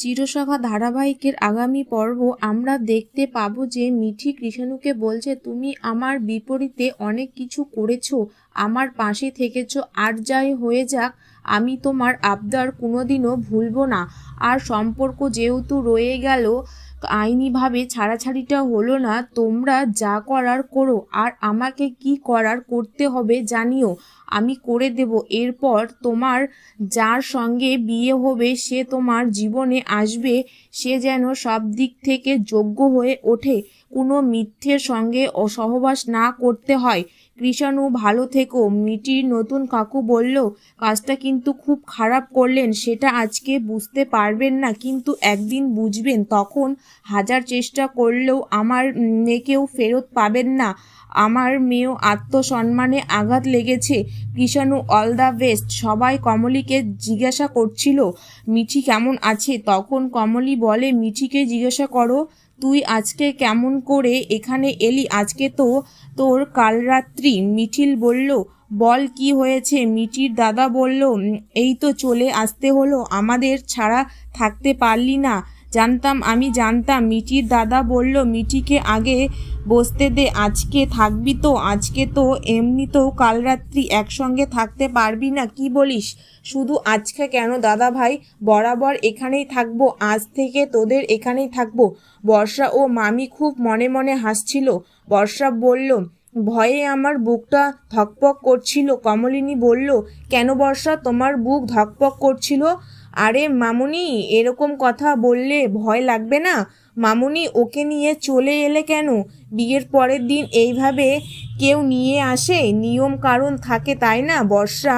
চিরসখা ধারাবাহিকের আগামী পর্ব আমরা দেখতে পাবো যে মিঠি কৃষাণুকে বলছে, তুমি আমার বিপরীতে অনেক কিছু করেছো, আমার পাশে থেকেছো, আর যাই হয়ে যাক আমি তোমার আবদার কোনোদিনও ভুলবো না। আর সম্পর্ক যেহেতু রয়ে গেল, আইনিভাবে ছাড়াছাড়িটা হলো না, তোমরা যা করার করো, আর আমাকে কি করার করতে হবে জানিও, আমি করে দেব। এরপর তোমার যার সঙ্গে বিয়ে হবে সে তোমার জীবনে আসবে, সে যেন সব দিক থেকে যোগ্য হয়ে ওঠে, কোনো মিথ্যের সঙ্গে সহবাস না করতে হয়। কৃষাণু ভালো থেকো। মিটির নতুন কাকু বলল, কাজটা কিন্তু খুব খারাপ করলেন, সেটা আজকে বুঝতে পারবেন না, কিন্তু একদিন বুঝবেন, তখন হাজার চেষ্টা করলেও আমার মেয়েকেও ফেরত পাবেন না। আমার মেয়েও আত্মসম্মানে আঘাত লেগেছে। Krishanu all the best. সবাই কমলিকে জিজ্ঞাসা করছিল মিঠি কেমন আছে, তখন কমলি বলে, মিঠিকে জিজ্ঞাসা করো, তুই আজকে কেমন করে এখানে এলি, আজকে তো তোর কাল রাত্রি। মিঠিল বলল, বল কি হয়েছে। মিঠির দাদা বলল, এই তো চলে আসতে হলো, আমাদের ছাড়া থাকতে পারলি না। আমি জানতাম। মিঠির দাদা বলল, মিঠিকে আগে বসতে দে, আজকে থাকবি তো, আজকে তো এমনিতেও কাল রাত্রি একসঙ্গে থাকতে পারবি না, কি বলিস। শুধু আজকে কেন দাদা ভাই, বরাবর এখানেই থাকবো, আজ থেকে তোদের এখানেই থাকবো। বর্ষা ও মামি খুব মনে মনে হাসছিল। বর্ষা বলল, ভয়ে আমার বুকটা ধকপক করছিল। কমলিনী বলল, কেন বর্ষা, তোমার বুক ধকপক করছিল? আরে মামুনি, এরকম কথা বললে ভয় লাগবে না? মামুনি, ওকে নিয়ে চলে এলে কেন? বিয়ের পরের দিন এইভাবে কেউ নিয়ে আসে? নিয়ম কারণ থাকে, তাই না? বর্ষা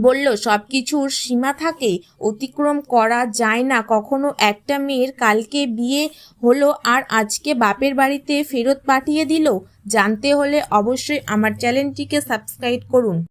বলল, সব কিছুর সীমা থাকে, অতিক্রম করা যায় না কখনো। একটা মেয়ের কালকে বিয়ে হলো আর আজকে বাপের বাড়িতে ফেরত পাঠিয়ে দিল। জানতে হলে অবশ্যই আমার চ্যানেলটিকে সাবস্ক্রাইব করুন।